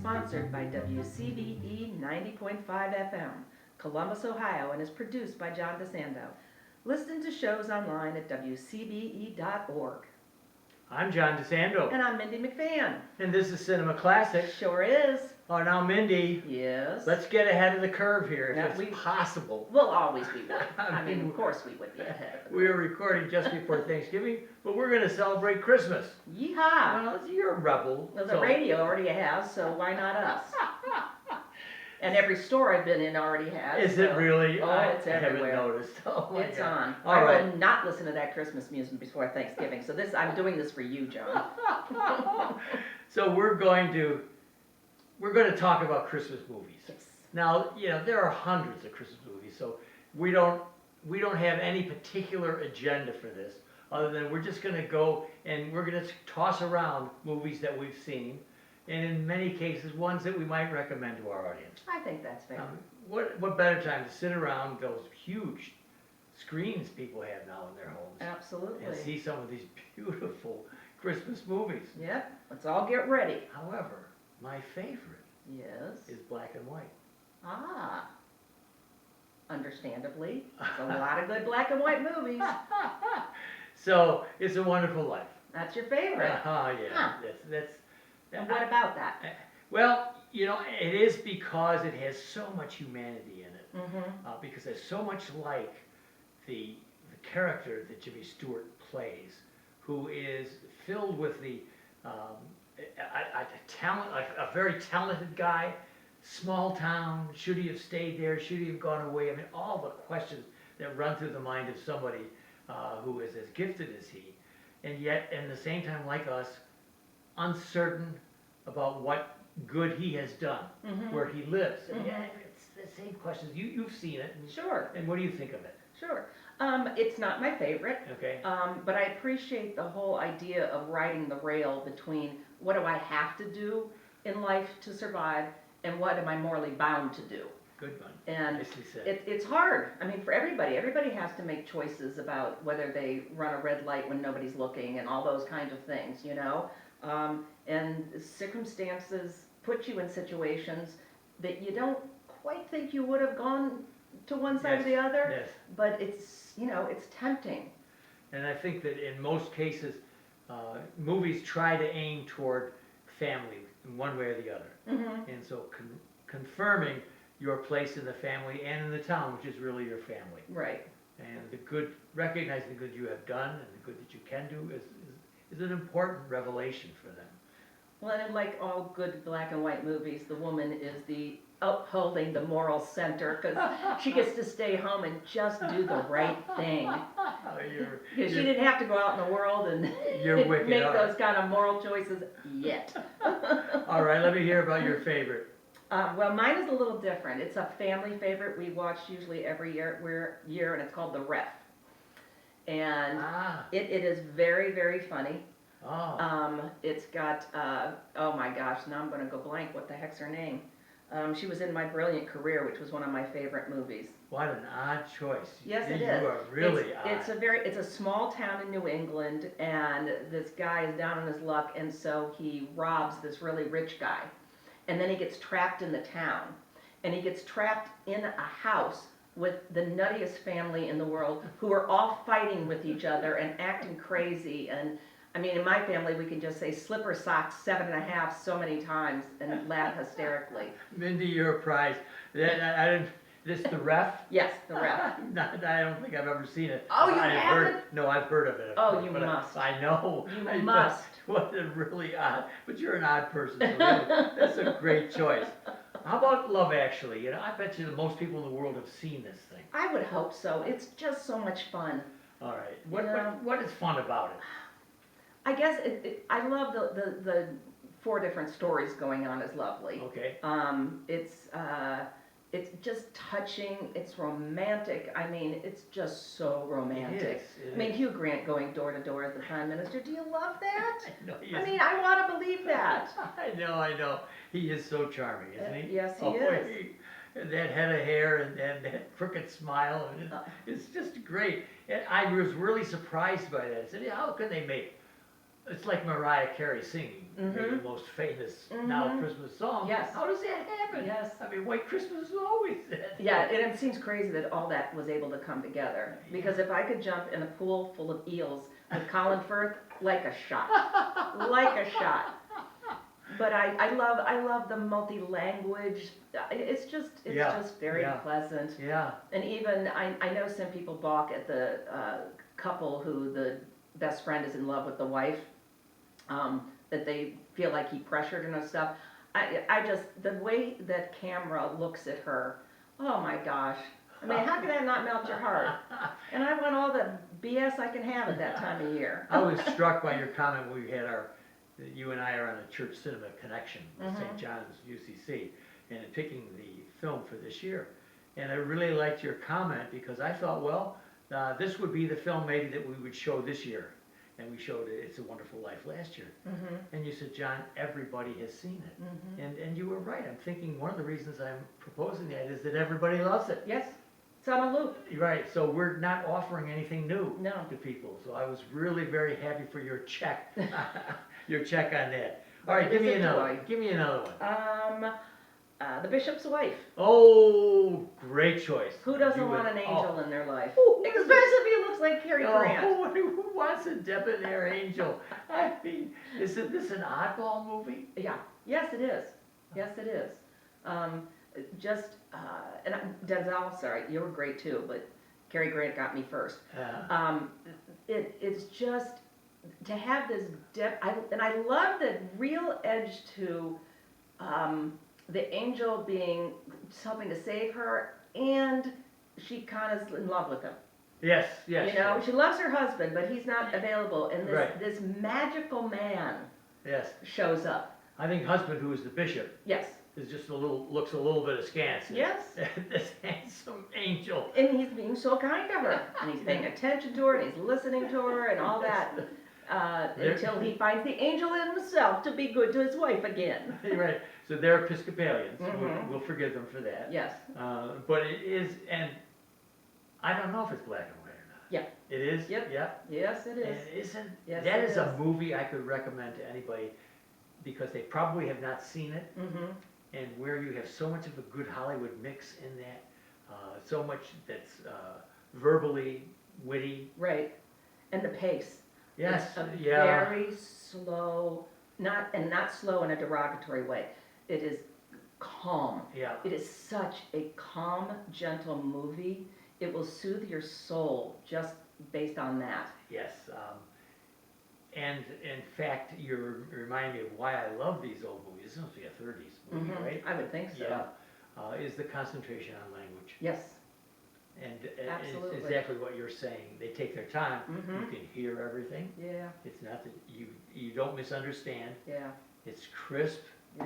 sponsored by WCBE 90.5 FM, Columbus, Ohio, and is produced by John DeSando. Listen to shows online at WCBE.org. I'm John DeSando. And I'm Mindy Mcfann. And this is Cinema Classics. Sure is. Oh, now Mindy. Yes. Let's get ahead of the curve here, Yeah, if it's possible. We'll always be would. I mean, of course we would be ahead of it. We are recording just before Thanksgiving, but we're going to celebrate Christmas. Yeehaw! Well, you're a rebel. Well, the radio already has, so why not us? And every store I've been in already has. Is it really? Oh, it's everywhere. I haven't noticed. Oh my It's God. on. All I right. will not listen to that Christmas music before Thanksgiving. So I'm doing this for you, John. So we're going to talk about Christmas movies. Yes. Now, there are hundreds of Christmas movies, so we don't have any particular agenda for this, other than we're just going to go and we're going to toss around movies that we've seen, and in many cases, ones that we might recommend to our audience. I think that's fair. What better time to sit around those huge screens people have now in their homes Absolutely. and see some of these beautiful Christmas movies. Yep. Let's all get ready. However, my favorite Yes. is black and white. Ah. Understandably. There's a lot of good black and white movies. So, It's a Wonderful Life. That's your favorite. Yeah. Huh. That's And what about that? Well, it is because it has so much humanity in it. Mm-hmm. Because there's so much like the character that Jimmy Stewart plays, who is filled with a very talented guy, small town, should he have stayed there, should he have gone away? I mean, all the questions that run through the mind of somebody who is as gifted as he, and yet, at the same time, like us, uncertain about what good he has done, Mm-hmm. where he lives. And Mhm. yeah, it's the same questions. You've seen it. Sure. And what do you think of it? Sure. It's not my favorite. Okay. But I appreciate the whole idea of riding the rail between what do I have to do in life to survive and what am I morally bound to do. Good one. And Nicely said. it's hard. I mean, for everybody. Everybody has to make choices about whether they run a red light when nobody's looking and all those kinds of things, And circumstances put you in situations that you don't quite think you would have gone to one side or the other. Yes. But it's tempting. And I think that in most cases, movies try to aim toward family in one way or the other. Mm-hmm. And so confirming your place in the family and in the town, which is really your family. Right. And recognizing the good you have done and the good that you can do is an important revelation for them. Well, and like all good black and white movies, the woman is the upholding the moral center because she gets to stay home and just do the right thing. Because she didn't have to go out in the world and You're wicked, make all those right. kind of moral choices yet. All right, let me hear about your favorite. Well, mine is a little different. It's a family favorite. We watch usually every year, and it's called The Ref. And it is very, very funny. Oh. It's got, oh my gosh, now I'm going to go blank. What the heck's her name? She was in My Brilliant Career, which was one of my favorite movies. What an odd choice. Yes, it you is. You are really odd. It's a small town in New England, and this guy is down on his luck, and so he robs this really rich guy. And then he gets trapped in the town. And he gets trapped in a house with the nuttiest family in the world who are all fighting with each other and acting crazy. And I mean, in my family, we can just say slipper socks 7.5 so many times and laugh hysterically. Mindy, you're a prize. This The Ref? Yes, The Ref. I don't think I've ever seen it. Oh, you haven't? No, I've heard of it. Oh, you must. I know. You must. What a really odd, but you're an odd person, so really, that's a great choice. How about Love Actually? I bet you that most people in the world have seen this thing. I would hope so. It's just so much fun. All right. What is fun about it? I guess I love the 4 different stories going on is lovely. Okay. It's just touching. It's romantic. I mean, it's just so romantic. It I mean, is. Hugh Grant going door to door as the Prime Minister. Do you love that? I know, I mean, I want to believe that. I know. He is so charming, isn't he? Yes, he is. And that head of hair and that crooked smile, it's just great. And I was really surprised by that. I said, how can they make It's like Mariah Carey singing, maybe the most famous now Christmas song. Yes. How does that happen? Yes. I mean, White Christmas is always that. Yeah, and it seems crazy that all that was able to come together. Because if I could jump in a pool full of eels with Colin Firth, like a shot. Like a shot. But I love the multi-language. It's just very pleasant. Yeah. And even I know some people balk at the couple who the best friend is in love with the wife, that they feel like he pressured her and stuff. I just, the way that camera looks at her, oh my gosh. I mean, how can that not melt your heart? And I want all the BS I can have at that time of year. I was struck by your comment when we had you and I are on a church cinema connection with St. John's UCC, and in picking the film for this year. And I really liked your comment because I thought, well, this would be the film maybe that we would show this year. And we showed It's a Wonderful Life last year. And you said, John, everybody has seen it. And you were right. I'm thinking one of the reasons I'm proposing that is that everybody loves it. Yes, it's on a loop. Right, so we're not offering anything new No. to people. So I was really very happy for your check, your check on that. All right, give me another one. Give me another one. The Bishop's Wife. Oh, great choice. Who doesn't You want would- an angel in their life? Oh, Especially if he looks like Cary Grant. who wants a debonair angel? I mean, isn't this an oddball movie? Yeah, yes it is. Yes it is. Denzel, sorry, you were great too, but Cary Grant got me first. It's just to have this depth, and I love the real edge to the angel being something to save her, and she kind of is in love with him. Yes, yes. You know, she loves her husband, but he's not available, and Right. this magical man Yes. shows up. I think husband, who is the bishop, Yes. is just looks a little bit askance. Yes. This handsome angel. And he's being so kind to her, and he's paying attention to her, and he's listening to her, and all that, until he finds the angel in himself to be good to his wife again. Right. So they're Episcopalians. Mhm. We'll forgive them for that. Yes. But it is, and I don't know if it's black and white or not. Yeah. It is? Yep. Yep. Yes, it is. And isn't, Yes, that it is a is. movie I could recommend to anybody because they probably have not seen it, Mm-hmm. and where you have so much of a good Hollywood mix in that, so much that's verbally witty. Right. And the pace. Yes, It's a yeah. very slow, not slow in a derogatory way. It is calm. Yeah. It is such a calm, gentle movie. It will soothe your soul just based on that. Yes. And in fact, you remind me of why I love these old movies. This must be a 30s movie, right? I would think so. Yeah. Is the concentration on language. Yes. And Absolutely. it's exactly what you're saying. They take their time. Mhm. You can hear everything. Yeah. It's not that you don't misunderstand. Yeah. It's crisp. Yeah.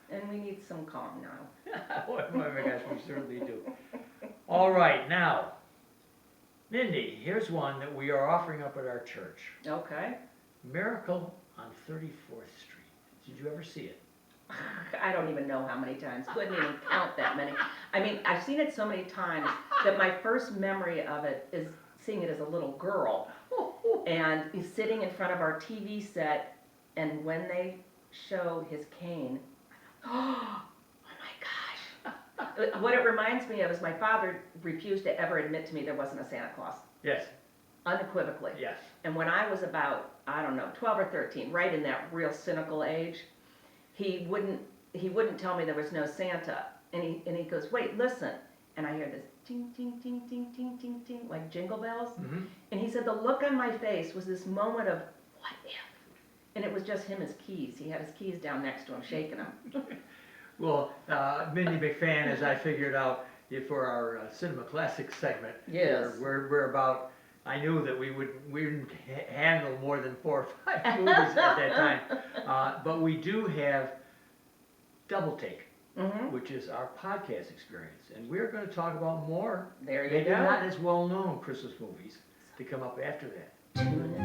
And And we need some calm now. oh my gosh, we certainly do. All right, now, Mindy, here's one that we are offering up at our church. Okay. Miracle on 34th Street. Did you ever see it? I don't even know how many times. Couldn't even count that many. I mean, I've seen it so many times that my first memory of it is seeing it as a little girl. And he's sitting in front of our TV set, and when they show his cane, oh my gosh. What it reminds me of is my father refused to ever admit to me there wasn't a Santa Claus. Yes, Unequivocally. yes. And when I was about, I don't know, 12 or 13, right in that real cynical age, he wouldn't tell me there was no Santa. And he goes, wait, listen. And I hear this ting, ting, ting, ting, ting, ting, ting, like jingle bells. Mm-hmm. And he said the look on my face was this moment of, what if? And it was just him, his keys. He had his keys down next to him, shaking them. Well, Mindy Mcfann, as I figured out for our Cinema Classics segment, Yes. we're about, I knew that we wouldn't handle more than 4 or 5 movies at that time. But we do have Double Take, Mm-hmm. which is our podcast experience. And we're going to talk about more, There you maybe go. not as well-known Christmas movies to come up after that. Tune